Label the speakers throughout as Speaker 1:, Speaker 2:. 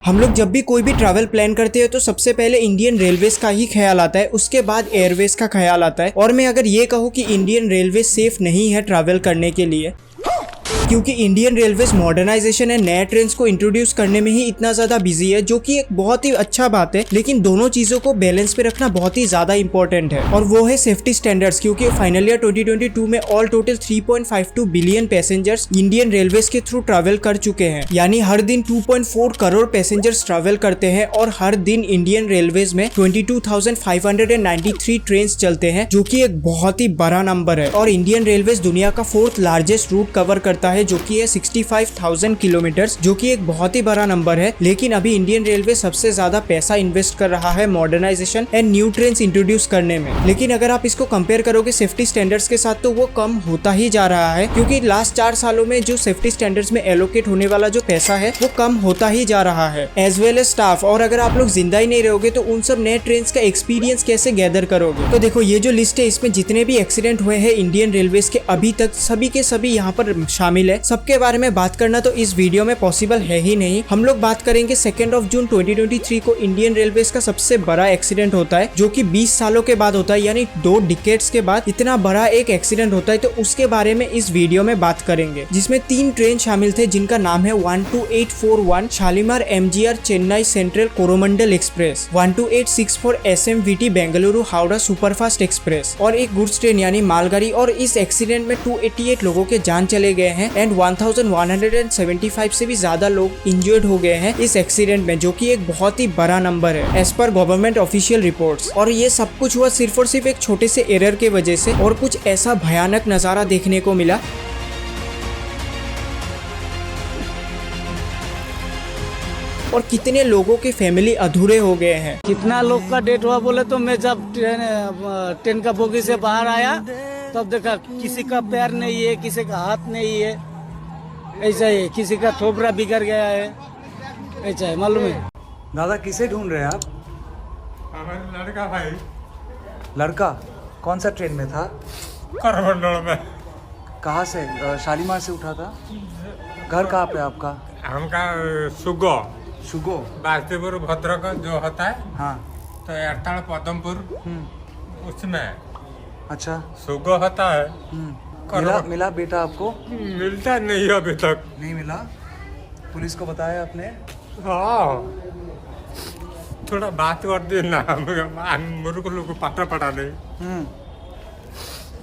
Speaker 1: हम लोग जब भी कोई भी ट्रैवल प्लान करते हैं तो सबसे पहले इंडियन रेलवेज का ही ख्याल आता है, उसके बाद एयरवेज का ख्याल आता है। और मैं अगर ये कहूँ कि इंडियन रेलवे सेफ नहीं है ट्रैवल करने के लिए, क्योंकि इंडियन रेलवेज मॉडर्नाइजेशन एंड नए ट्रेन्स को इंट्रोड्यूस करने में ही इतना ज्यादा बिजी है, जो कि एक बहुत ही अच्छा बात है। लेकिन दोनों चीजों को बैलेंस पे रखना बहुत ही ज्यादा इंपॉर्टेंट है, और वो है सेफ्टी स्टैंडर्ड्स। क्योंकि फाइनल ईयर 2022 में all total 3.52 billion passengers Indian railways के थ्रू ट्रैवल कर चुके हैं। यानी हर दिन 2.4 करोड़ पैसेंजर्स ट्रैवल करते हैं, और हर दिन इंडियन रेलवेज में 22,593 ट्रेन चलते हैं, जो कि एक बहुत ही बड़ा नंबर है। और इंडियन रेलवेज दुनिया का 4th लार्जेस्ट रूट कवर करता है, जो कि है 65,000 किलोमीटर्स, जो कि एक बहुत ही बड़ा नंबर है। लेकिन अभी इंडियन रेलवे सबसे ज्यादा पैसा इन्वेस्ट कर रहा है modernisation and new trains introduce करने में। लेकिन अगर आप इसको कंपेयर करोगे सेफ्टी स्टैंडर्ड्स के साथ, तो वो कम होता ही जा रहा है, क्योंकि लास्ट 4 सालों में जो सेफ्टी स्टैंडर्ड्स में एलोकेट होने वाला जो पैसा है वो कम होता ही जा रहा है, एज वेल एज स्टाफ। और अगर आप लोग जिंदा ही नहीं रहोगे तो उन सब नए ट्रेन का एक्सपीरियंस कैसे गैदर करोगे। तो देखो, ये जो लिस्ट है इसमें जितने भी एक्सीडेंट हुए हैं इंडियन रेलवेज के अभी तक, सभी के सभी यहाँ पर शामिल है। सबके बारे में बात करना तो इस वीडियो में पॉसिबल है ही नहीं। हम लोग बात करेंगे 2 जून 2023 को इंडियन रेलवेज का सबसे बड़ा एक्सीडेंट होता है, जो कि 20 सालों के बाद होता है, यानी 2 डिकेड्स के बाद इतना बड़ा एक एक्सीडेंट होता है। तो उसके बारे में इस वीडियो में बात करेंगे, जिसमें 3 ट्रेन शामिल थे, जिनका नाम है 12841 Shalimar MGR Chennai central Coromandel express, 12864 SMVT Bengaluru Howrah superfast express, और एक गुड्स ट्रेन यानी मालगाड़ी। और इस एक्सीडेंट में 288 लोगों के जान चले गए हैं एंड 1175 से भी ज्यादा लोग इंजर्ड हो गए हैं इस एक्सीडेंट में, जो कि एक बहुत ही बड़ा नंबर है as per government official reports. और ये सब कुछ हुआ सिर्फ और सिर्फ एक छोटे से एरर के वजह से, और कुछ ऐसा भयानक नजारा देखने को मिला। और कितने लोगों के फैमिली अधूरे हो गए हैं।
Speaker 2: कितना लोग का डेथ हुआ बोले तो मैं जब ट्रेन का बोगी से बाहर आया तब देखा किसी का पैर नहीं है, किसी का हाथ नहीं है, ऐसा ही किसी का थोपड़ा बिगड़ गया है, ऐसा है। मालूम है
Speaker 3: दादा किसे ढूंढ रहे हैं आप?
Speaker 4: हमारा लड़का भाई।
Speaker 3: लड़का कौन सा ट्रेन में था?
Speaker 4: कोरोमंडल में।
Speaker 3: कहाँ से? शालीमार से उठा था? घर कहाँ पे आपका?
Speaker 4: हमका सुगो
Speaker 3: शुगो
Speaker 4: बास्तीपुर भद्रक जो होता है,
Speaker 3: हाँ।
Speaker 4: तो एरताड़ पदमपुर उसमें
Speaker 3: अच्छा।
Speaker 4: सुगो होता है।
Speaker 3: मिला बेटा आपको?
Speaker 4: मिलता नहीं है अभी तक।
Speaker 3: नहीं मिला? पुलिस को बताया आपने?
Speaker 4: हाँ, थोड़ा बात कर देना, मेरे को लोग को पता पड़ा नहीं,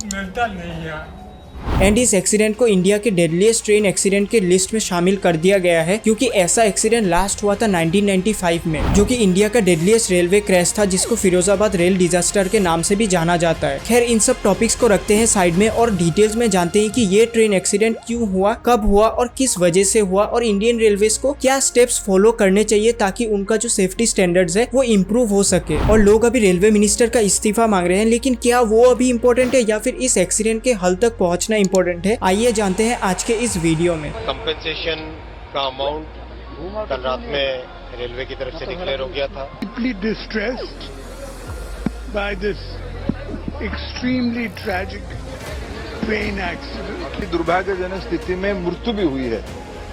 Speaker 4: मिलता नहीं है।
Speaker 1: एंड इस एक्सीडेंट को इंडिया के डेडलीस्ट ट्रेन एक्सीडेंट के लिस्ट में शामिल कर दिया गया है, क्योंकि ऐसा एक्सीडेंट लास्ट हुआ था 1995 में, जो कि इंडिया का डेडलीस्ट रेलवे क्रैश था, जिसको फिरोजाबाद रेल डिजास्टर के नाम से भी जाना जाता है। खैर, इन सब टॉपिक्स को रखते हैं साइड में और डिटेल्स में जानते हैं कि ये ट्रेन एक्सीडेंट क्यों हुआ, कब हुआ और किस वजह से हुआ, और इंडियन रेलवेज को क्या स्टेप्स फॉलो करने चाहिए ताकि उनका जो सेफ्टी स्टैंडर्ड्स है वो इम्प्रूव हो सके। और लोग अभी रेलवे मिनिस्टर का इस्तीफा मांग रहे हैं, लेकिन क्या वो अभी इम्पोर्टेंट है या फिर इस एक्सीडेंट के हल तक पहुंचना इम्पोर्टेंट है? आइए जानते हैं आज के इस वीडियो में।
Speaker 5: कंपेंसेशन का अमाउंट कल रात में रेलवे की तरफ से डिक्लेयर हो गया था।
Speaker 6: Deeply distressed by this extremely tragic train accident.
Speaker 7: दुर्भाग्यजनक स्थिति में मृत्यु भी हुई है।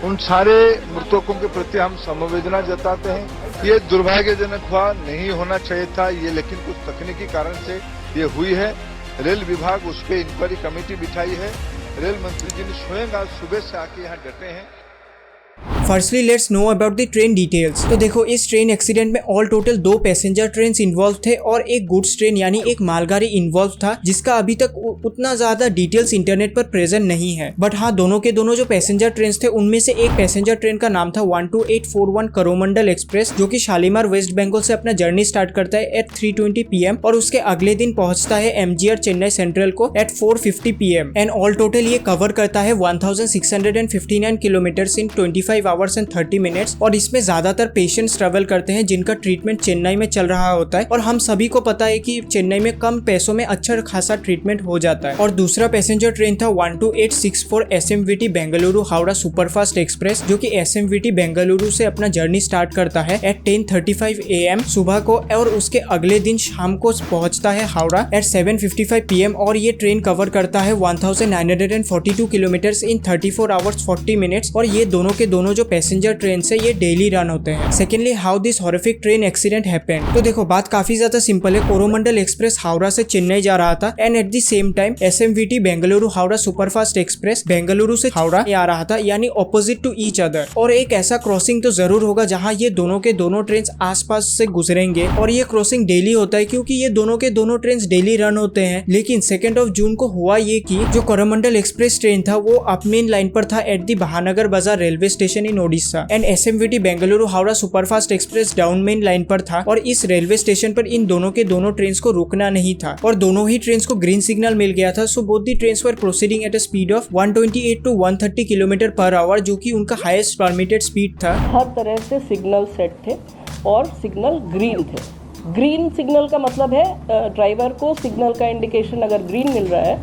Speaker 7: उन सारे मृतकों के प्रति हम समवेदना जताते हैं। ये दुर्भाग्यजनक हुआ, नहीं होना चाहिए था ये, लेकिन कुछ तकनीकी कारण से ये हुई है। रेल विभाग उस पर इंक्वायरी कमेटी बिठाई है। रेल मंत्री जी ने स्वयं आज सुबह से आके यहाँ डटे हैं।
Speaker 1: Firstly let's know about the train details. तो देखो, इस ट्रेन एक्सीडेंट में all total 2 passenger train involve थे और एक गुड्स ट्रेन यानी एक मालगाड़ी इन्वॉल्व था, जिसका अभी तक उतना ज्यादा डिटेल्स इंटरनेट पर प्रेजेंट नहीं है। बट हाँ, दोनों के दोनों जो पैसेंजर ट्रेन थे उनमें से एक पैसेंजर ट्रेन का नाम था 12841 कोरोमंडल एक्सप्रेस, जो कि शालीमार वेस्ट बंगाल से अपना जर्नी स्टार्ट करता है एट 3:20 PM और उसके अगले दिन पहुंचता है MGR चेन्नई सेंट्रल को at 4:50 PM। And all total ये कवर करता है 1659 kilometre in 25 hours and 30 minutes. और इसमें ज्यादातर पेशेंट्स ट्रेवल करते हैं जिनका ट्रीटमेंट चेन्नई में चल रहा होता है, और हम सभी को पता है कि चेन्नई में कम पैसों में अच्छा खासा ट्रीटमेंट हो जाता है। और दूसरा पैसेंजर ट्रेन था 12864 SMVT Bengaluru Howrah superfast express, जो कि SMVT बेंगलुरु से अपना जर्नी स्टार्ट करता है एट 10:35 AM सुबह को, और उसके अगले दिन शाम को पहुंचता है हावड़ा एट 7:55 PM। और ये ट्रेन कवर करता है 1942 किलोमीटर इन 34 आवर्स 40 मिनट्स। और ये दोनों के दोनों जो जो पैसेंजर ट्रेन है ये डेली रन होते हैं। Secondly, how this horrific train accident happened. तो देखो बात काफी ज्यादा सिंपल है। कोरोमंडल एक्सप्रेस हावड़ा से चेन्नई जा रहा था and at the same time SMVT Bengaluru Howrah superfast express Bengaluru से हावड़ा आ रहा था, यानी ऑपोजिट टू ईच अदर। और एक ऐसा क्रॉसिंग तो जरूर होगा जहाँ ये दोनों के दोनों ट्रेन आसपास से गुजरेंगे और ये क्रॉसिंग डेली होता है क्योंकि ये दोनों के दोनों ट्रेन डेली रन होते हैं। लेकिन 2 जून को हुआ ये कि जो कोरोमंडल एक्सप्रेस ट्रेन था वो अप मेन लाइन पर था एट दी महानगर बाजार railway station in Odisha and SMVT Bengaluru Howrah superfast express down main line पर था और इस रेलवे स्टेशन पर इन दोनों के दोनों ट्रेन को रुकना नहीं था और दोनों ही ट्रेन को ग्रीन सिग्नल मिल गया था। So both the train were proceeding at a speed of 128 to 130 kilometre per hour, जो कि उनका हाईएस्ट परमिटेड स्पीड था।
Speaker 8: हर तरह से सिग्नल सेट थे और सिग्नल ग्रीन थे। ग्रीन सिग्नल का मतलब है ड्राइवर को सिग्नल का इंडिकेशन अगर ग्रीन मिल रहा है,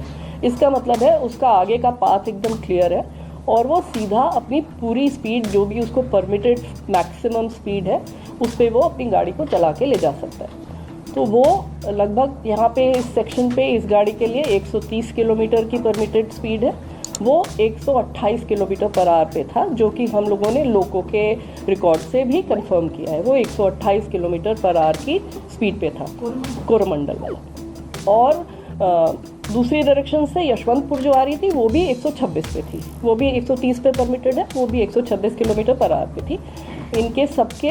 Speaker 8: इसका मतलब है उसका आगे का पाथ एकदम क्लियर है और वो सीधा अपनी पूरी स्पीड जो भी उसको परमिटेड मैक्सिमम स्पीड है उस पर वो अपनी गाड़ी को चला के ले जा सकता है। तो वो लगभग यहाँ पे इस सेक्शन पे इस गाड़ी के लिए 130 किलोमीटर की परमिटेड स्पीड है, वो 128 किलोमीटर पर आवर पे था, जो कि हम लोगों ने लोको के रिकॉर्ड से भी कंफर्म किया है। वो 128 किलोमीटर पर आवर की स्पीड पे था कोरोमंडल वाला। और दूसरी डायरेक्शन से यशवंतपुर जो आ रही थी वो भी 126 पे थी, वो भी 130 पे परमिटेड है, वो भी 126 किलोमीटर पर आवर पे थी। इनके सबके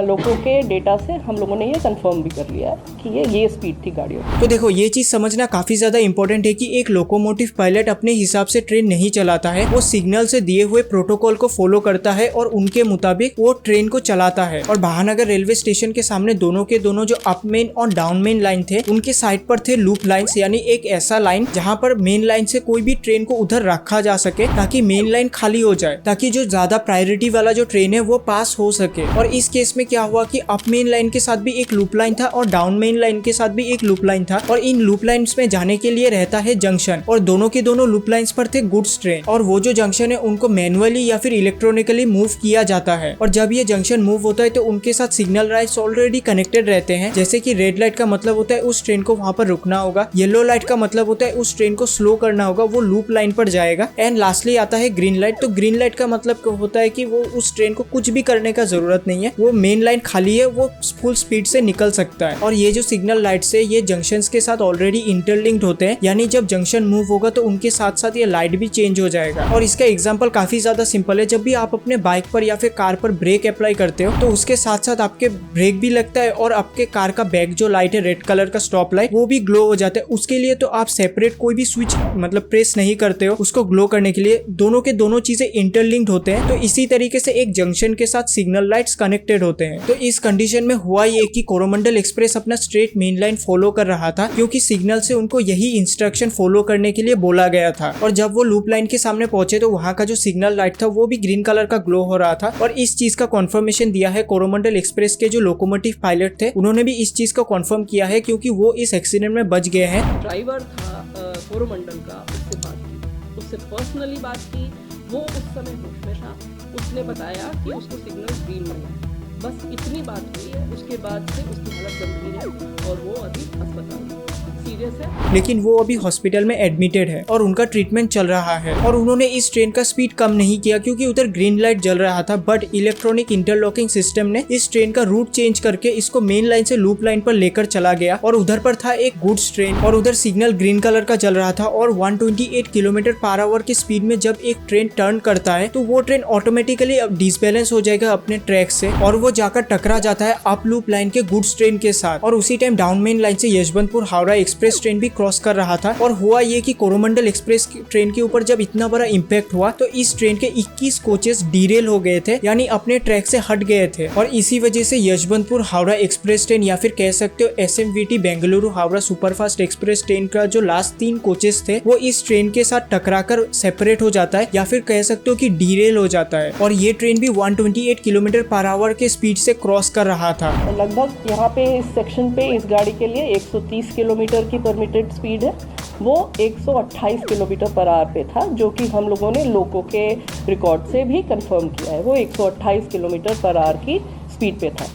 Speaker 8: लोगों के डेटा से हम लोगों ने ये कंफर्म भी कर लिया है कि ये स्पीड थी गाड़ियों की।
Speaker 1: तो देखो ये चीज समझना काफी ज्यादा इंपॉर्टेंट है कि एक लोकोमोटिव पायलट अपने हिसाब से ट्रेन नहीं चलाता है, वो सिग्नल से दिए हुए प्रोटोकॉल को फॉलो करता है और उनके मुताबिक वो ट्रेन को चलाता है। और महानगर रेलवे स्टेशन के सामने दोनों के दोनों जो अप मेन और डाउन मेन लाइन थे उनके साइड पर थे लूप लाइन्स, यानी एक ऐसा लाइन जहाँ पर मेन लाइन से कोई भी ट्रेन को उधर रखा जा सके ताकि मेन लाइन खाली हो जाए, ताकि जो ज्यादा प्रायोरिटी वाला जो ट्रेन है वो पास हो सके। और इस केस में क्या हुआ कि अप मेन लाइन के साथ भी एक लूप लाइन था और डाउन मेन लाइन के साथ भी एक लूप लाइन था और इन लूप लाइन्स में जाने के लिए रहता है जंक्शन और दोनों के दोनों लूप लाइन्स पर थे गुड्स ट्रेन और वो जो जंक्शन है उनको मैनुअली या फिर इलेक्ट्रॉनिकली मूव किया जाता है। और जब ये जंक्शन मूव होता है तो उनके साथ सिग्नल लाइट्स ऑलरेडी कनेक्टेड रहते हैं, जैसे कि रेड लाइट का मतलब होता है उस ट्रेन को वहां पर रुकना होगा, येलो लाइट का मतलब होता है उस ट्रेन को स्लो करना होगा, वो लूप लाइन पर जाएगा, एंड लास्टली आता है ग्रीन लाइट। तो ग्रीन लाइट का मतलब होता है कि वो उस ट्रेन को कुछ भी करने का जरूरत नहीं है, वो मेन लाइन खाली है, वो फुल स्पीड से निकल सकता है। और ये जो सिग्नल लाइट्स है ये जंक्शंस के साथ ऑलरेडी इंटरलिंक्ड होते हैं, यानी जब जंक्शन मूव होगा तो उनके साथ साथ ये लाइट भी चेंज हो जाएगा। और इसका एग्जांपल काफी ज्यादा सिंपल है, जब भी आप अपने बाइक पर या फिर कार पर ब्रेक अप्लाई करते हो तो उसके साथ साथ आपके ब्रेक भी लगता है और आपके कार का बैक जो लाइट है रेड कलर का स्टॉप लाइट वो भी ग्लो हो जाता है। उसके लिए तो आप सेपरेट कोई भी स्विच मतलब प्रेस नहीं करते हो उसको ग्लो करने के लिए, दोनों के दोनों चीजें इंटरलिंक्ड होते हैं। तो इसी तरीके से एक जंक्शन के साथ सिग्नल लाइट्स कनेक्टेड होते हैं। तो इस कंडीशन में हुआ ये कि कोरोमंडल एक्सप्रेस अपना स्ट्रेट मेन लाइन फॉलो कर रहा था क्योंकि सिग्नल से उनको यही इंस्ट्रक्शन फॉलो करने के लिए बोला गया था। और जब वो लूप लाइन के सामने पहुंचे तो वहां का जो सिग्नल लाइट था वो भी ग्रीन कलर का ग्लो हो रहा था। और इस चीज का कॉन्फर्मेशन दिया है कोरोमंडल एक्सप्रेस के जो लोकोमोटिव पायलट थे, उन्होंने भी इस चीज का कॉन्फर्म किया है क्योंकि वो इस एक्सीडेंट में बच गए हैं।
Speaker 8: ड्राइवर था कोरोमंडल का, उससे बात की, उससे पर्सनली बात की, वो उस समय होश में था, उसने बताया कि उसको सिग्नल ग्रीन मिला है, बस इतनी बात हुई है। उसके बाद से उसकी हालत गंभीर है और वो अभी अस्पताल में सीरियस है,
Speaker 1: लेकिन वो अभी हॉस्पिटल में एडमिटेड है और उनका ट्रीटमेंट चल रहा है। और उन्होंने इस ट्रेन का स्पीड कम नहीं किया क्योंकि उधर ग्रीन लाइट जल रहा था, बट इलेक्ट्रॉनिक इंटरलॉकिंग सिस्टम ने इस ट्रेन का रूट चेंज करके इसको मेन लाइन से लूप लाइन पर लेकर चला गया। और उधर पर था एक गुड्स ट्रेन और उधर सिग्नल ग्रीन कलर का जल रहा था और 128 किलोमीटर पर आवर की स्पीड में जब एक ट्रेन टर्न करता है तो वो ट्रेन ऑटोमेटिकली डिसबैलेंस हो जाएगा अपने ट्रैक से और वो जाकर टकरा जाता है अप लूप लाइन के गुड्स ट्रेन के साथ। और उसी टाइम डाउन मेन लाइन से यशवंतपुर हावड़ा एक्सप्रेस ट्रेन भी क्रॉस कर रहा था। और हुआ ये कि कोरोमंडल एक्सप्रेस ट्रेन के ऊपर जब इतना बड़ा इम्पैक्ट हुआ तो इस ट्रेन के 21 कोचेस डीरेल हो गए थे, यानी अपने ट्रैक से हट गए थे। और इसी वजह से यशवंतपुर हावड़ा एक्सप्रेस ट्रेन या फिर कह सकते हो SMVT Bengaluru Howrah superfast express train का जो लास्ट 3 कोचेस थे वो इस ट्रेन के साथ टकराकर सेपरेट हो जाता है या फिर कह सकते हो कि डीरेल हो जाता है। और ये ट्रेन भी 128 किलोमीटर पर आवर के स्पीड से क्रॉस कर रहा था।
Speaker 8: लगभग यहाँ पे इस सेक्शन पे इस गाड़ी के लिए 130 किलोमीटर की परमिटेड स्पीड है, वो 128 किलोमीटर पर आवर पे था, जो कि हम लोगों ने लोको के रिकॉर्ड से भी कंफर्म किया है। वो 128 किलोमीटर पर आवर की स्पीड पे था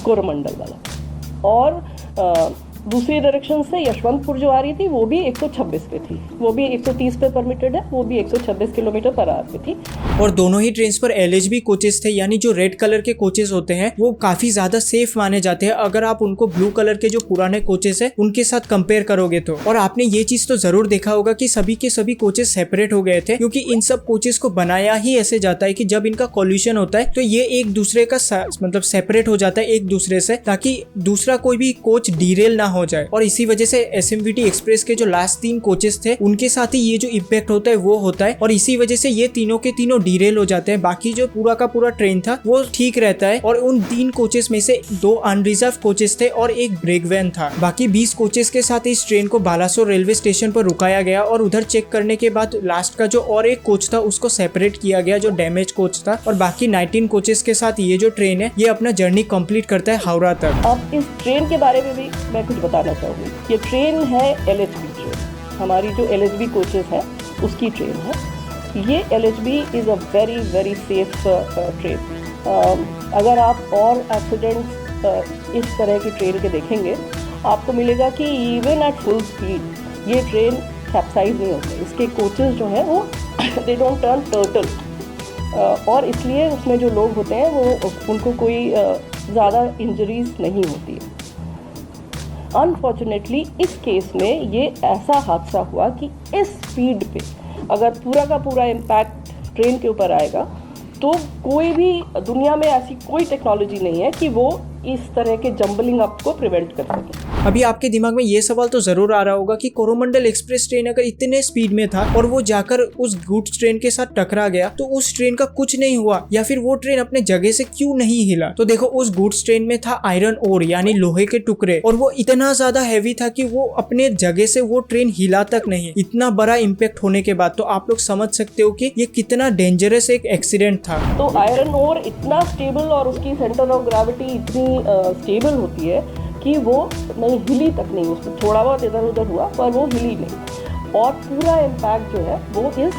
Speaker 8: कोरोमंडल वाला। और दूसरी डायरेक्शन से यशवंतपुर जो आ रही थी वो भी 126 पे थी, वो भी 130 पे परमिटेड है, वो भी 126 किलोमीटर पर आवर पे थी।
Speaker 1: और दोनों ही ट्रेन पर LHB कोचेस थे, यानी जो रेड कलर के कोचेस होते हैं वो काफी ज्यादा सेफ माने जाते हैं अगर आप उनको ब्लू कलर के जो पुराने कोचेस है उनके साथ कंपेयर करोगे तो। और आपने ये चीज तो जरूर देखा होगा कि सभी के सभी कोचेस सेपरेट हो गए थे, क्योंकि इन सब कोचेस को बनाया ही ऐसे जाता है कि जब इनका कॉल्यूशन होता है तो ये एक दूसरे का मतलब सेपरेट हो जाता है एक दूसरे से, ताकि दूसरा कोई भी कोच डीरेल ना हो जाए। और इसी वजह से SMVT एक्सप्रेस के जो लास्ट 3 कोचेस थे उनके साथ ही ये जो इम्पैक्ट होता है वो होता है, और इसी वजह से ये तीनों के तीनों डीरेल हो जाते हैं। बाकी जो पूरा का पूरा ट्रेन था वो ठीक रहता है, और उन 3 कोचेस में से 2 अनरिजर्व कोचेस थे और एक ब्रेक वैन था। बाकी 20 कोचेस के साथ इस ट्रेन को बालासोर रेलवे स्टेशन पर रुकाया गया, और उधर चेक करने के बाद लास्ट का जो और एक कोच था उसको सेपरेट किया गया जो डैमेज कोच था, और बाकी 19 कोचेस के साथ ये जो ट्रेन है ये अपना जर्नी कंप्लीट करता है हावड़ा तक।
Speaker 8: अब इस ट्रेन के बारे में भी मैं कुछ बताना चाहूँगी। ये ट्रेन है LHB ट्रेन, हमारी जो LHB कोचेस है उसकी ट्रेन है। ये LHB is a very very safe train. अगर आप और एक्सीडेंट्स इस तरह की ट्रेन के देखेंगे आपको मिलेगा कि इवन एट फुल स्पीड ये ट्रेन कैप्साइज नहीं होती। इसके कोचेस जो हैं वो दे डोंट टर्न टर्टल, और इसलिए उसमें जो लोग होते हैं वो उनको कोई ज़्यादा इंजरीज नहीं होती है। अनफॉर्चुनेटली इस केस में ये ऐसा हादसा हुआ कि इस स्पीड पे अगर पूरा का पूरा इम्पैक्ट ट्रेन के ऊपर आएगा तो कोई भी दुनिया में ऐसी कोई टेक्नोलॉजी नहीं है कि वो इस तरह के जंबलिंग अप को प्रिवेंट कर सके।
Speaker 1: अभी आपके दिमाग में ये सवाल तो जरूर आ रहा होगा कि कोरोमंडल एक्सप्रेस ट्रेन अगर इतने स्पीड में था और वो जाकर उस गुड्स ट्रेन के साथ टकरा गया तो उस ट्रेन का कुछ नहीं हुआ, या फिर वो ट्रेन अपने जगह से क्यों नहीं हिला? तो देखो, उस गुड्स ट्रेन में था आयरन ओर यानी लोहे के टुकड़े, और वो इतना ज्यादा हैवी था कि वो अपने जगह से वो ट्रेन हिला तक नहीं। इतना बड़ा इम्पैक्ट होने के बाद तो आप लोग समझ सकते हो कि ये कितना डेंजरस एक एक्सीडेंट था।
Speaker 8: तो आयरन ओर इतना स्टेबल और उसकी सेंटर ऑफ ग्रेविटी इतनी स्टेबल होती है कि वो नहीं हिली तक नहीं, उसमें थोड़ा बहुत इधर उधर हुआ पर वो हिली नहीं, और पूरा इम्पैक्ट जो है वो इस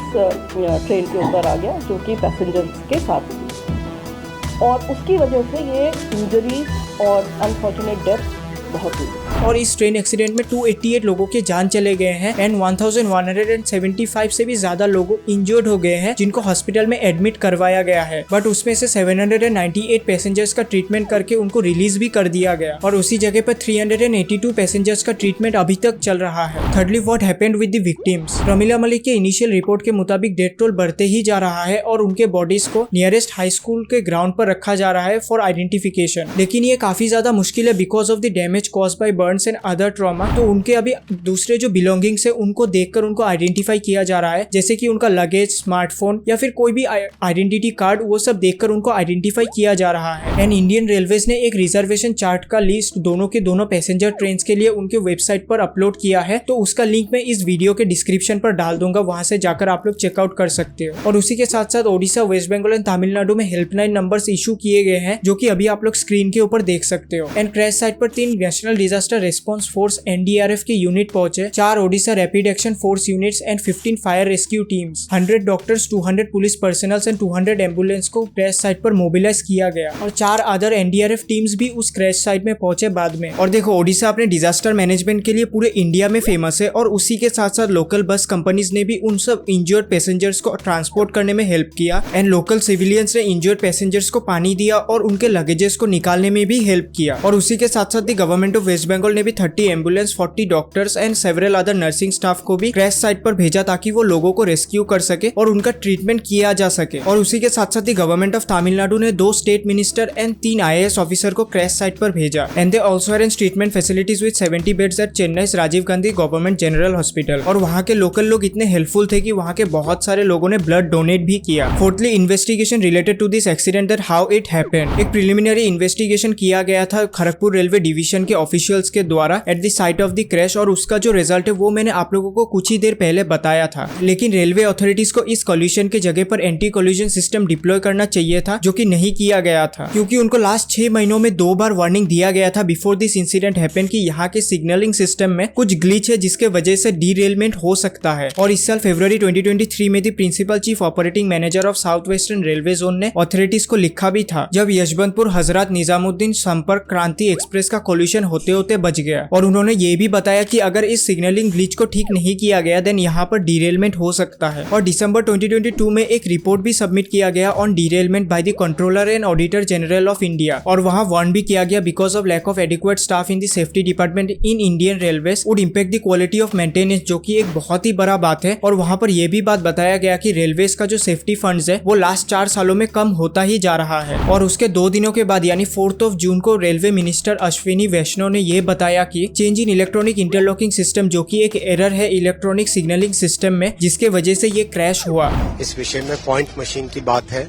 Speaker 8: ट्रेन के ऊपर आ गया जो कि पैसेंजर्स के साथ थी, और उसकी वजह से ये इंजरी और अनफॉर्चुनेट डेथ बहुत हुई।
Speaker 1: और इस ट्रेन एक्सीडेंट में 288 लोगों के जान चले गए हैं एंड 1175 से भी ज्यादा लोग इंजर्ड हो गए हैं जिनको हॉस्पिटल में एडमिट करवाया गया है। बट उसमें से 798 पैसेंजर्स का ट्रीटमेंट करके उनको रिलीज भी कर दिया गया, और उसी जगह पर 382 पैसेंजर्स का ट्रीटमेंट अभी तक चल रहा है। Thirdly, what happened with the victims? Ramila Malik के इनिशियल रिपोर्ट के मुताबिक डेथ टोल बढ़ते ही जा रहा है और उनके बॉडीज को नियरेस्ट हाई स्कूल के ग्राउंड पर रखा जा रहा है फॉर आइडेंटिफिकेशन। लेकिन ये काफी ज्यादा मुश्किल है because of the damage caused by Burns and other trauma. तो उनके अभी दूसरे जो बिलोंगिंग्स है उनको देखकर उनको आइडेंटिफाई किया जा रहा है, जैसे कि उनका लगेज, स्मार्टफोन या फिर कोई भी आइडेंटिटी कार्ड, वो सब देखकर उनको आइडेंटिफाई किया जा रहा है। एंड इंडियन रेलवेज ने एक रिजर्वेशन चार्ट का लिस्ट दोनों के दोनों पैसेंजर ट्रेन के लिए उनके वेबसाइट पर अपलोड किया है, तो उसका लिंक मैं इस वीडियो के डिस्क्रिप्शन पर डाल दूंगा, वहां से जाकर आप लोग चेकआउट कर सकते हो। और उसी के साथ साथ ओडिशा, वेस्ट बंगाल एंड तमिलनाडु में हेल्पलाइन नंबर्स इशू किए गए हैं जो कि अभी आप लोग स्क्रीन के ऊपर देख सकते हो। एंड क्रैश साइट पर 3 national disaster response force NDRF के यूनिट पहुंचे, 4 Odisha rapid action force units and 15 fire rescue teams, 100 doctors, 200 police personnels and 200 ambulance को क्रैश साइट पर मोबिलाइज किया गया, और 4 अदर NDRF टीम्स भी उस क्रैश साइट में पहुंचे बाद में। और देखो, ओडिशा अपने डिजास्टर मैनेजमेंट के लिए पूरे इंडिया में फेमस है, और उसी के साथ साथ लोकल बस कंपनीज ने भी उन सब इंजर्ड पैसेंजर्स को ट्रांसपोर्ट करने में हेल्प किया, एंड लोकल सिविलियंस ने इंजर्ड पैसेंजर्स को पानी दिया और उनके लगेजेस को निकालने में भी हेल्प किया। और उसी के साथ साथ गवर्नमेंट ऑफ वेस्ट बंगाल ने भी 30 ambulance, 40 doctors and several other nursing staff को भी क्रैश साइट पर भेजा ताकि वो लोगों को रेस्क्यू कर सके और उनका ट्रीटमेंट किया जा सके। और उसी के साथ साथ गवर्नमेंट ऑफ तमिलनाडु ने 2 state minister and 3 IAS officer को क्रैश साइट पर भेजा, and they also arrange treatment facilities with 70 beds at Chennai Rajiv Gandhi government general hospital. और वहाँ के लोकल लोग इतने हेल्पफुल थे कि वहाँ के बहुत सारे लोगों ने ब्लड डोनेट भी किया। Fourthly, investigation related to this accident that how it happened. एक प्रिलिमिनरी इन्वेस्टिगेशन किया गया था खड़गपुर रेलवे डिवीजन के ऑफिशियल्स के द्वारा at the site of the crash, और उसका जो रिजल्ट है वो मैंने आप लोगों को कुछ ही देर पहले बताया था। लेकिन रेलवे अथॉरिटीज को इस कॉल्यूशन के जगह पर एंटी कॉल्यूशन सिस्टम डिप्लॉय करना चाहिए था, जो कि नहीं किया गया था, क्योंकि उनको लास्ट 6 महीनों में 2 बार वार्निंग दिया गया था बिफोर दिस इंसिडेंट हैपेंड कि यहाँ के सिग्नलिंग सिस्टम में कुछ ग्लिच है जिसके वजह से डीरेलमेंट हो सकता है। और इस साल फरवरी 2023 में the principal chief operating manager of south western railway zone ने अथॉरिटीज को लिखा भी था, जब यशवंतपुर हजरत निजामुद्दीन संपर्क क्रांति एक्सप्रेस का कॉल्यूशन होते होते बच गया। और उन्होंने ये भी बताया कि अगर इस सिग्नलिंग ग्लिच को ठीक नहीं किया गया देन यहाँ पर डीरेलमेंट हो सकता है। और दिसंबर 2022 में एक रिपोर्ट भी सबमिट किया गया on derailment by the controller and auditor general of India, और वहाँ वार्न भी किया गया because of lack of adequate staff in the safety department in Indian railways would impact the quality of maintenance, जो कि एक बहुत ही बड़ा बात है। और वहाँ पर यह भी बात बताया गया कि रेलवेज का जो सेफ्टी फंड्स है वो लास्ट 4 सालों में कम होता ही जा रहा है। और उसके 2 दिनों के बाद यानी 4 जून को रेलवे मिनिस्टर अश्विनी वैष्णव ने यह बताया कि change in electronic interlocking system, जो कि एक एरर है इलेक्ट्रॉनिक सिग्नलिंग सिस्टम में, जिसके वजह से ये क्रैश हुआ।
Speaker 5: इस विषय में पॉइंट मशीन की बात है,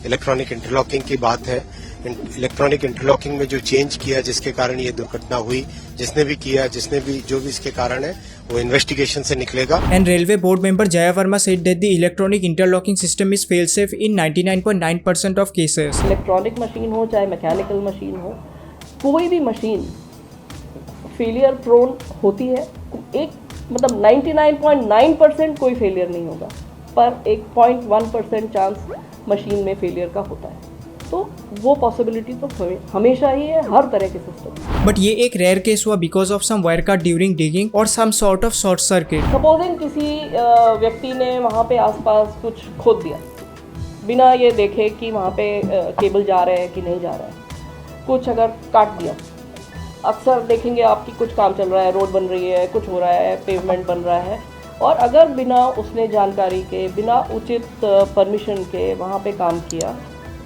Speaker 5: इलेक्ट्रॉनिक इंटरलॉकिंग की बात है। इलेक्ट्रॉनिक इंटरलॉकिंग में जो चेंज किया जिसके कारण ये दुर्घटना हुई, जिसने भी किया, जिसने भी जो भी इसके कारण है वो इन्वेस्टिगेशन से निकलेगा।
Speaker 1: And railway board member Jaya Verma said that the electronic interlocking system is fail safe in 99.9% of cases.
Speaker 8: Electronic machine हो चाहे मैकेनिकल मशीन हो, कोई भी मशीन फेलियर प्रोन होती है। एक मतलब 99.9% कोई फेलियर नहीं होगा, पर एक 0.1% चांस मशीन में फेलियर का होता है। तो वो पॉसिबिलिटी तो हमेशा ही है हर तरह के सिस्टम।
Speaker 1: बट ये एक रेयर केस हुआ because of some wire cut during digging और some sort of short circuit.
Speaker 8: Supposing किसी व्यक्ति ने वहाँ पे आसपास कुछ खोद दिया बिना ये देखे कि वहाँ पे केबल जा रहा है कि नहीं जा रहा है, कुछ अगर काट दिया। अक्सर देखेंगे आपकी कुछ काम चल रहा है, रोड बन रही है, कुछ हो रहा है, पेवमेंट बन रहा है, और अगर बिना उसने जानकारी के, बिना उचित परमिशन के वहाँ पे काम किया,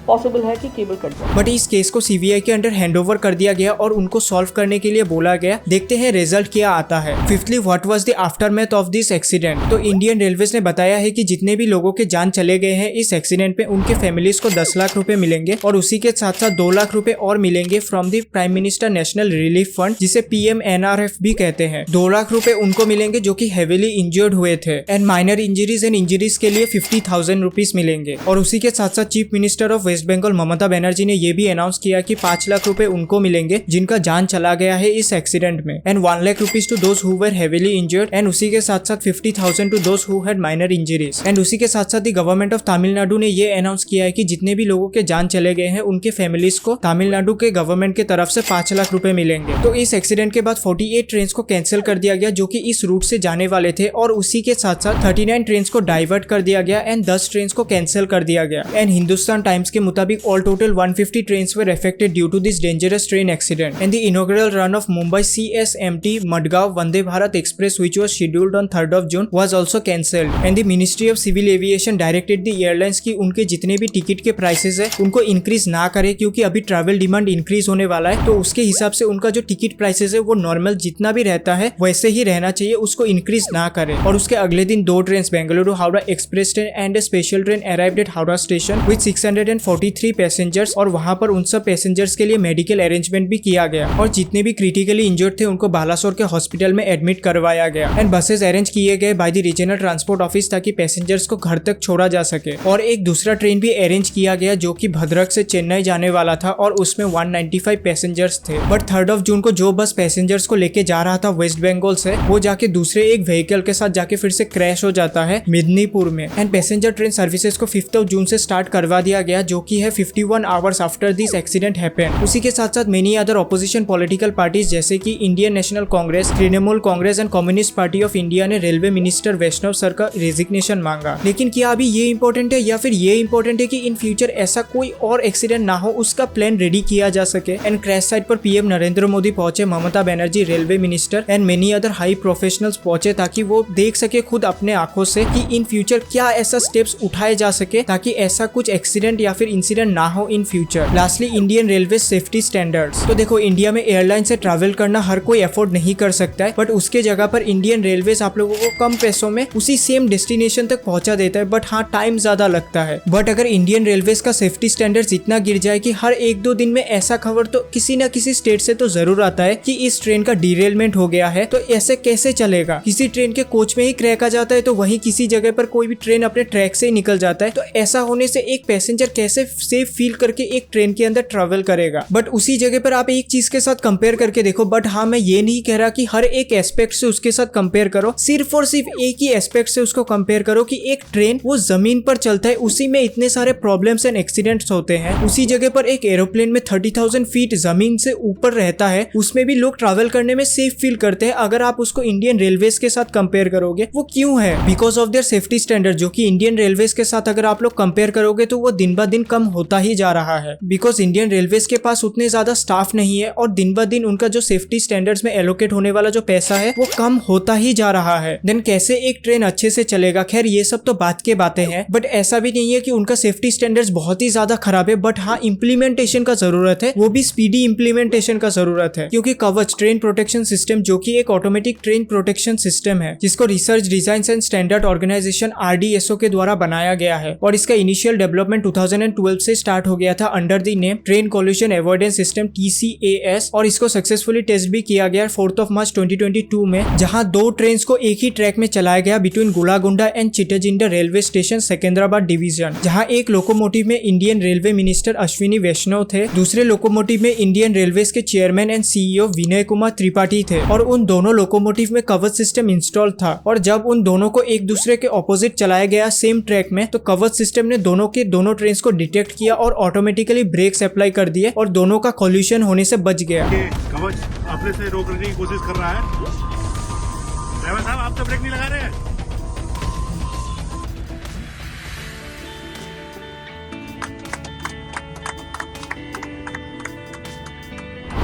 Speaker 8: पॉसिबल है कि केबल कट जाए।
Speaker 1: बट इस केस को सीबीआई के अंडर हैंडओवर कर दिया गया और उनको सॉल्व करने के लिए बोला गया। देखते हैं रिजल्ट क्या आता है। Fifthly, what was the aftermath of this accident. तो इंडियन रेलवेज ने बताया है कि जितने भी लोगों के जान चले गए हैं इस एक्सीडेंट पे, उनके फैमिलीज को 10 लाख रुपए मिलेंगे और उसी के साथ साथ 2 लाख रुपए और मिलेंगे from the prime minister national relief fund, जिसे PMNRF भी कहते हैं। 2 लाख रुपए उनको मिलेंगे जो कि हेवीली इंजर्ड हुए थे, and minor injuries and injuries के लिए 50,000 रुपीज मिलेंगे। और उसी के साथ साथ chief minister of West Bengal Mamata Banerjee ने यह भी अनाउंस किया कि 5 लाख रुपए उनको मिलेंगे जिनका जान चला गया है इस एक्सीडेंट में, and 1 lakh rupees to those who were heavily injured, and उसी के साथ साथ 50,000 to those who had minor injuries. And उसी के साथ साथ द गवर्नमेंट ऑफ तमिलनाडु ने यह अनाउंस किया है कि जितने भी लोगों के जान चले गए हैं उनके फैमिलीज को तमिलनाडु के गवर्नमेंट की तरफ से 5 लाख रुपए मिलेंगे। तो इस एक्सीडेंट के बाद 48 ट्रेन को कैंसिल कर दिया गया जो कि इस रूट से जाने वाले थे, और उसी के साथ साथ 39 ट्रेन को डाइवर्ट कर दिया गया एंड 10 ट्रेन को कैंसिल कर दिया गया। एंड हिंदुस्तान टाइम्स के मुताबिक all total 150 trains were affected due to this dangerous train accident, and the inaugural run of Mumbai CSMT Madgaon Vande Bharat Express, which was scheduled on 3rd of June, was also cancelled. And the Ministry of Civil Aviation directed the airlines कि उनके जितने भी ticket के prices है उनको increase ना करे, क्योंकि अभी ट्रैवल डिमांड इंक्रीज होने वाला है, तो उसके हिसाब से उनका जो टिकट प्राइसेस है वो नॉर्मल जितना भी रहता है वैसे ही रहना चाहिए, उसको इंक्रीज ना करे। और उसके अगले दिन 2 train Bengaluru Howrah express train and special train arrived at Howrah station with 643 passengers, और वहां पर उन सब पैसेंजर्स के लिए मेडिकल अरेंजमेंट भी किया गया, और जितने भी क्रिटिकली इंजर्ड थे उनको बालासोर के हॉस्पिटल में एडमिट करवाया गया। एंड बसेस अरेंज किए गए by the regional transport office ताकि पैसेंजर्स को घर तक छोड़ा जा सके। और एक दूसरा ट्रेन भी अरेंज किया गया जो कि भद्रक से चेन्नई जाने वाला था, और उसमें 195 पैसेंजर्स थे। बट 3rd of June को जो बस पैसेंजर्स को लेके जा रहा था वेस्ट बंगाल से, वो जाके दूसरे एक व्हीकल के साथ जाके फिर से क्रैश हो जाता है मिदनीपुर में। एंड पैसेंजर ट्रेन सर्विसेज को 5th of June से स्टार्ट करवा दिया गया, जो कि है 51 hours after this accident happened. उसी के साथ साथ many other opposition political parties जैसे कि Indian national Congress, Trinamool Congress and communist party of India ने रेलवे मिनिस्टर वैष्णव सर का रेजिग्नेशन मांगा। लेकिन क्या अभी ये इंपॉर्टेंट है या फिर ये इंपॉर्टेंट है कि इन फ्यूचर ऐसा कोई और एक्सीडेंट ना हो, उसका प्लान रेडी किया जा सके। एंड क्रैश साइट पर PM नरेंद्र मोदी पहुंचे, Mamata Banerjee, railway minister and many other high professionals पहुंचे, ताकि वो देख सके खुद अपने आंखों से कि इन फ्यूचर क्या ऐसा स्टेप्स उठाए जा सके ताकि ऐसा कुछ एक्सीडेंट या फिर इंसिडेंट ना हो in future. Lastly, Indian railway safety standards. तो देखो, इंडिया में एयरलाइन से ट्रैवल करना हर कोई अफोर्ड नहीं कर सकता है, बट उसके जगह पर इंडियन रेलवेज आप लोगों को कम पैसों में उसी सेम डेस्टिनेशन तक पहुंचा देता है, बट हाँ टाइम ज्यादा लगता है। बट अगर इंडियन रेलवेज का सेफ्टी स्टैंडर्ड्स इतना गिर जाए कि हर 1-2 दिन में ऐसा खबर तो किसी न किसी स्टेट से तो जरूर आता है कि इस ट्रेन का डिरेलमेंट हो गया है, तो ऐसे कैसे चलेगा। किसी ट्रेन के कोच में ही क्रैक आ जाता है तो वहीं किसी जगह पर कोई भी ट्रेन अपने ट्रैक से ही निकल जाता है, तो ऐसा होने से एक पैसेंजर कैसे कैसे सेफ फील करके एक ट्रेन के अंदर ट्रेवल करेगा। बट उसी जगह पर आप एक चीज के साथ कंपेयर करके देखो। बट हाँ, मैं ये नहीं कह रहा कि हर एक एस्पेक्ट से उसके साथ कंपेयर करो, सिर्फ और सिर्फ एक ही एस्पेक्ट से उसको कंपेयर करो कि एक ट्रेन वो जमीन पर चलता है, उसी में इतने सारे प्रॉब्लम्स एंड एक्सीडेंट्स होते हैं। उसी जगह पर एक एरोप्लेन में 30,000 फीट जमीन से ऊपर रहता है, उसमें भी लोग ट्रैवल करने में सेफ फील करते हैं। अगर आप उसको इंडियन रेलवेज के साथ कंपेयर करोगे, वो क्यों है? Because of their safety standard, जो कि इंडियन रेलवेज के साथ अगर आप लोग कंपेयर करोगे तो वो दिन ब दिन कम होता ही जा रहा है। बिकॉज इंडियन रेलवेज के पास उतने ज्यादा स्टाफ नहीं है और दिन ब दिन उनका जो सेफ्टी स्टैंडर्ड्स में एलोकेट होने वाला जो पैसा है वो कम होता ही जा रहा है। देन कैसे एक ट्रेन अच्छे से चलेगा? खैर ये सब तो बात के बातें हैं, बट ऐसा भी नहीं है कि उनका सेफ्टी स्टैंडर्ड्स बहुत ही ज्यादा खराब है। बट हाँ, इंप्लीमेंटेशन का जरूरत है, वो भी स्पीडी इंप्लीमेंटेशन का जरूरत है। क्योंकि कवच ट्रेन प्रोटेक्शन सिस्टम, जो कि एक ऑटोमेटिक ट्रेन प्रोटेक्शन सिस्टम है, जिसको research design and standard organisation RDSO के द्वारा बनाया गया है और इसका इनिशियल डेवलपमेंट 2012 से स्टार्ट हो गया था under the name train collision avoidance system TCAS, और इसको सक्सेसफुली टेस्ट भी किया गया 4 मार्च 2022 में, जहां 2 ट्रेन को एक ही ट्रैक में चलाया गया between Gullaguda and Chitgidda railway station, Secunderabad division, जहां एक लोकोमोटिव में Indian railway minister Ashwini Vaishnaw थे, दूसरे लोकोमोटिव में इंडियन रेलवेज के chairman and CEO Vinay Kumar Tripathi थे, और उन दोनों लोकोमोटिव में कवच सिस्टम इंस्टॉल था। और जब उन दोनों को एक दूसरे के ऑपोजिट चलाया गया सेम ट्रैक में, तो कवच सिस्टम ने दोनों ट्रेन को डिटेक्ट किया और ऑटोमेटिकली ब्रेक्स अप्लाई कर दिए और दोनों का कोलिजन होने से बच गया।
Speaker 9: कवच अपने से रोकने की कोशिश कर रहा है। ड्राइवर साहब, आप तो ब्रेक नहीं लगा रहे हैं।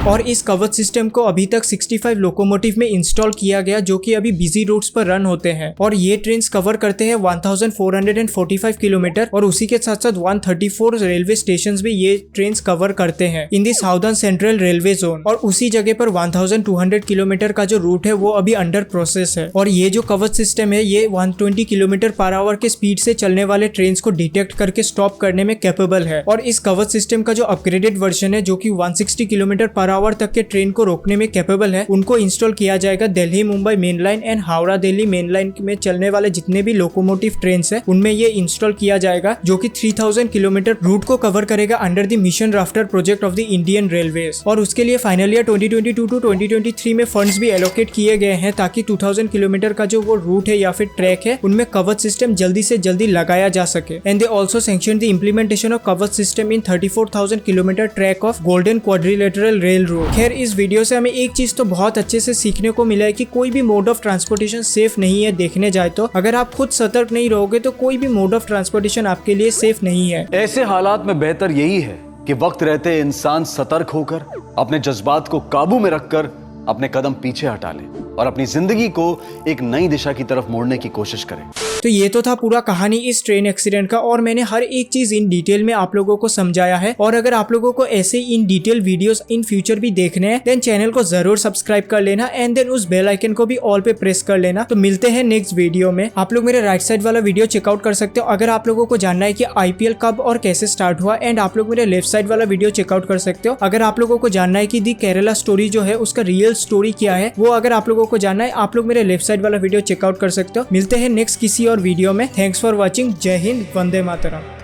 Speaker 1: और इस कवच सिस्टम को अभी तक 65 लोकोमोटिव में इंस्टॉल किया गया, जो कि अभी बिजी रूट्स पर रन होते हैं। और ये ट्रेन कवर करते हैं 1445 किलोमीटर, और उसी के साथ साथ 134 रेलवे स्टेशन भी ये ट्रेन कवर करते हैं इन दी साउदर्न सेंट्रल रेलवे जोन। और उसी जगह पर 1200 किलोमीटर का जो रूट है वो अभी अंडर प्रोसेस है। और ये जो कवच सिस्टम है ये 120 किलोमीटर पर आवर के स्पीड से चलने वाले ट्रेन को डिटेक्ट करके स्टॉप करने में कैपेबल है। और इस कवच सिस्टम का जो अपग्रेडेड वर्जन है, जो कि 160 किलोमीटर पर आवर तक के ट्रेन को रोकने में कैपेबल है, उनको इंस्टॉल किया जाएगा Delhi Mumbai main line and Howrah Delhi main line में चलने वाले जितने भी लोकोमोटिव ट्रेन है उनमें ये इंस्टॉल किया जाएगा, जो कि 3000 किलोमीटर रूट को कवर करेगा under the mission rafter project of the Indian railways. और उसके लिए फाइनल ईयर 2022 टू 2023 में फंड्स भी एलोकेट किए गए हैं, ताकि 2000 किलोमीटर का जो वो रूट है या फिर ट्रैक है उनमें कवच सिस्टम जल्दी से जल्दी लगाया जा सके। And they also sanction the implementation of Kavach system in 34,000 kilometre track of golden quadrilateral rail road. खैर इस वीडियो से हमें एक चीज तो बहुत अच्छे से सीखने को मिला है कि कोई भी मोड ऑफ ट्रांसपोर्टेशन सेफ नहीं है। देखने जाए तो अगर आप खुद सतर्क नहीं रहोगे तो कोई भी मोड ऑफ ट्रांसपोर्टेशन आपके लिए सेफ नहीं है।
Speaker 10: ऐसे हालात में बेहतर यही है कि वक्त रहते इंसान सतर्क होकर अपने जज्बात को काबू में रखकर अपने कदम पीछे हटा ले और अपनी जिंदगी को एक नई दिशा की तरफ मोड़ने की कोशिश करें।
Speaker 1: तो ये तो था पूरा कहानी इस ट्रेन एक्सीडेंट का, और मैंने हर एक चीज इन डिटेल में आप लोगों को समझाया है। और अगर आप लोगों को ऐसे in detail videos in future भी देखने हैं, देन चैनल को जरूर सब्सक्राइब कर लेना एंड देन उस बेल आइकन को भी ऑल पे प्रेस कर लेना। तो मिलते हैं नेक्स्ट वीडियो में। आप लोग मेरे राइट साइड वाला वीडियो चेकआउट कर सकते हो अगर आप लोगों को जानना है कि IPL कब और कैसे स्टार्ट हुआ, एंड आप लोग मेरे लेफ्ट साइड वाला वीडियो चेकआउट कर सकते हो अगर आप लोगों को जानना है कि दी केरला स्टोरी जो है उसका रियल स्टोरी क्या है, वो अगर आप लोगों को जानना है आप लोग मेरे लेफ्ट साइड वाला वीडियो चेकआउट कर सकते हो। मिलते हैं नेक्स्ट किसी और वीडियो में। Thanks for watching. जय हिंद, वंदे मातरम।